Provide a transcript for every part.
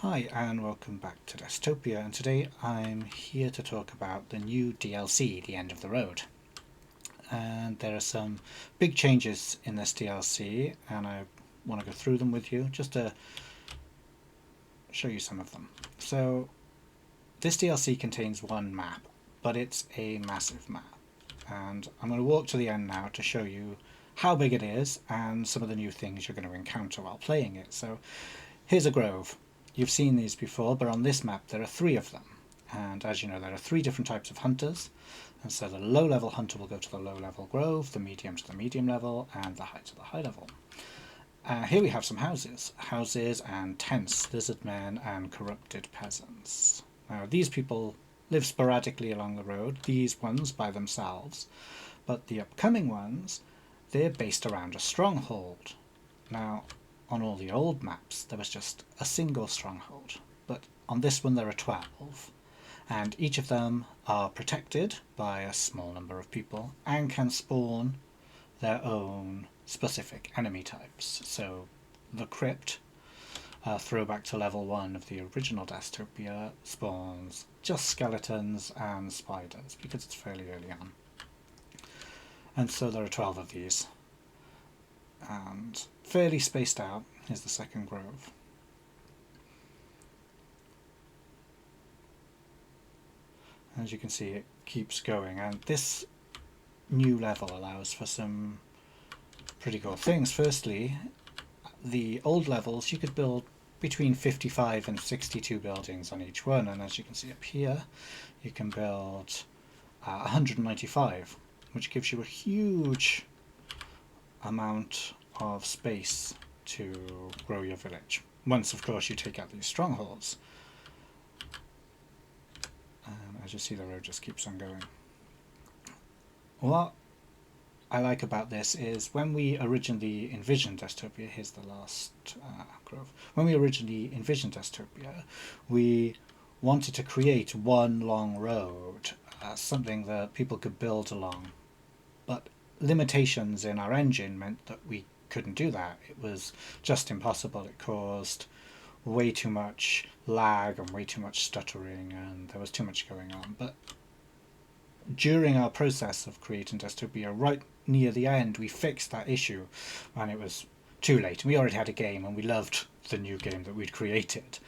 Hi and welcome back to Desktopia, and today I'm here to talk about the new DLC, The End of the Road. And there are some big changes in this DLC and I want to go through them with you just to show you some of them. So this DLC contains one map, but it's a massive map. And I'm going to walk to the end now to show you how big it is and some of the new things you're going to encounter while playing it. So here's a grove. You've seen these before, but on this map there are three of them. And as you know, there are three different types of hunters. And so the low level hunter will go to the low level grove, the medium to the medium level, and the high to the high level. Here we have some houses. Houses and tents, lizard men and corrupted peasants. Now these people live sporadically along the road, these ones by themselves. But the upcoming ones, they're based around a stronghold. Now, on all the old maps, there was just a single stronghold, but on this one there are 12, and each of them are protected by a small number of people and can spawn their own specific enemy types. So the crypt, throwback to level 1 of the original Desktopia, spawns just skeletons and spiders because it's fairly early on. And so there are 12 of these. And fairly spaced out is the second grove. As you can see, it keeps going, and this new level allows for some pretty cool things. Firstly, the old levels you could build between 55 and 62 buildings on each one, and as you can see up here you can build 195, which gives you a huge amount of space to grow your village. Once, of course, you take out these strongholds. As you see, the road just keeps on going. What I like about this is when we originally envisioned Desktopia, here's the last grove. When we originally envisioned Desktopia, we wanted to create one long road, something that people could build along. But limitations in our engine meant that we couldn't do that. It was just impossible. It caused way too much lag and way too much stuttering, and there was too much going on. But during our process of creating Desktopia, right near the end, we fixed that issue, and it was too late. We already had a game, and we loved the new game that we'd created.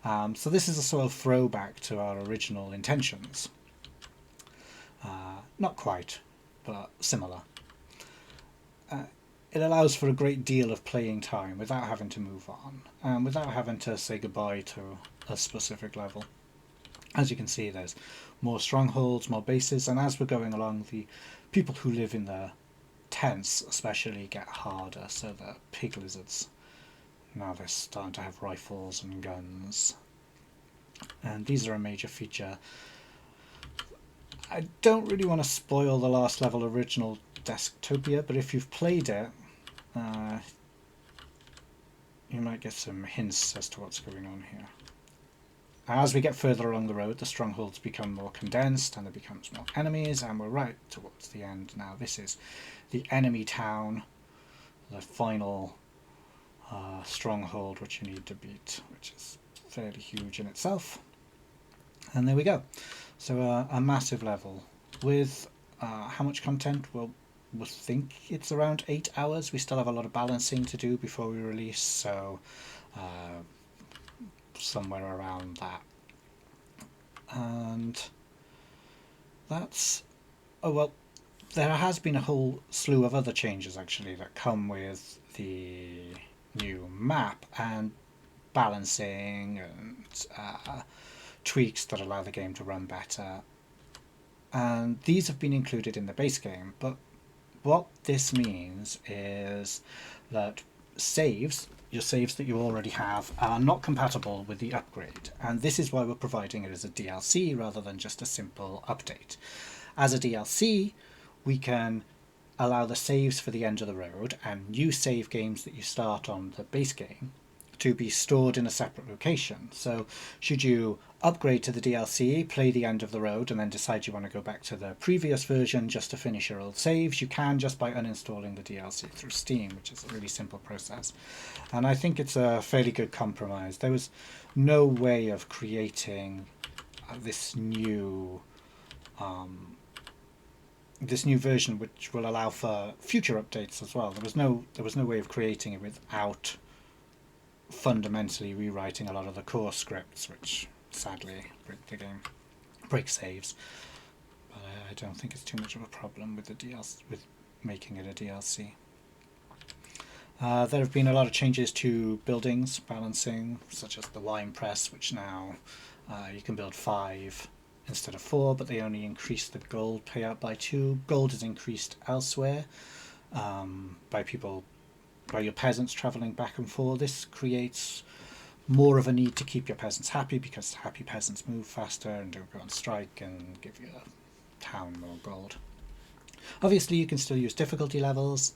So this is a sort of throwback to our original intentions. Not quite, but similar. It allows for a great deal of playing time without having to move on, and without having to say goodbye to a specific level. As you can see, there's more strongholds, more bases, and as we're going along, the people who live in the tents especially get harder. So the pig lizards, now they're starting to have rifles and guns, and these are a major feature. I don't really want to spoil the last level original Desktopia, but if you've played it, you might get some hints as to what's going on here. As we get further along the road, the strongholds become more condensed and there becomes more enemies, and we're right towards the end now. This is the enemy town, the final stronghold which you need to beat, which is fairly huge in itself. And there we go. So a massive level with how much content? Well, we think it's around 8 hours. We still have a lot of balancing to do before we release, so somewhere around that. And that's, oh well, there has been a whole slew of other changes actually that come with the new map and balancing and tweaks that allow the game to run better, and these have been included in the base game. But what this means is that your saves that you already have, are not compatible with the upgrade, and this is why we're providing it as a DLC rather than just a simple update. As a DLC, we can allow the saves for the end of the road and new save games that you start on the base game to be stored in a separate location. So should you upgrade to the DLC, play the end of the road, and then decide you want to go back to the previous version just to finish your old saves, you can just by uninstalling the DLC through Steam, which is a really simple process. And I think it's a fairly good compromise. There was no way of creating this new version which will allow for future updates as well. There was no way of creating it without fundamentally rewriting a lot of the core scripts, which sadly break the game, break saves. But I don't think it's too much of a problem with the DLC, with making it a DLC. There have been a lot of changes to buildings balancing, such as the wine press, which now you can build 5 instead of 4, but they only increase the gold payout by 2. Gold is increased elsewhere by your peasants travelling back and forth. This creates more of a need to keep your peasants happy, because happy peasants move faster and don't go on strike and give your town more gold. Obviously, you can still use difficulty levels.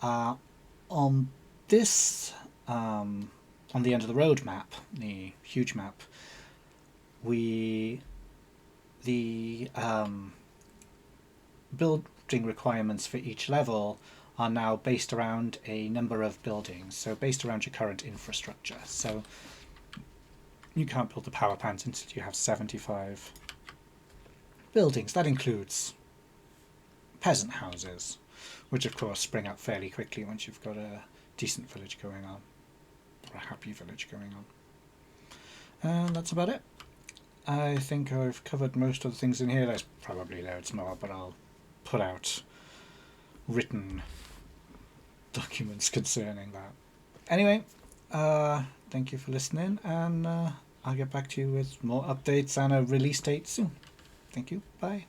On this, on the end of the road map, the huge map, the building requirements for each level are now based around a number of buildings, so based around your current infrastructure. So you can't build the power plant until you have 75 buildings. That includes peasant houses, which of course spring up fairly quickly once you've got a decent village going on, or a happy village going on. And that's about it. I think I've covered most of the things in here. There's probably loads more, but I'll put out written documents concerning that. Anyway, thank you for listening, and I'll get back to you with more updates and a release date soon. Thank you. Bye.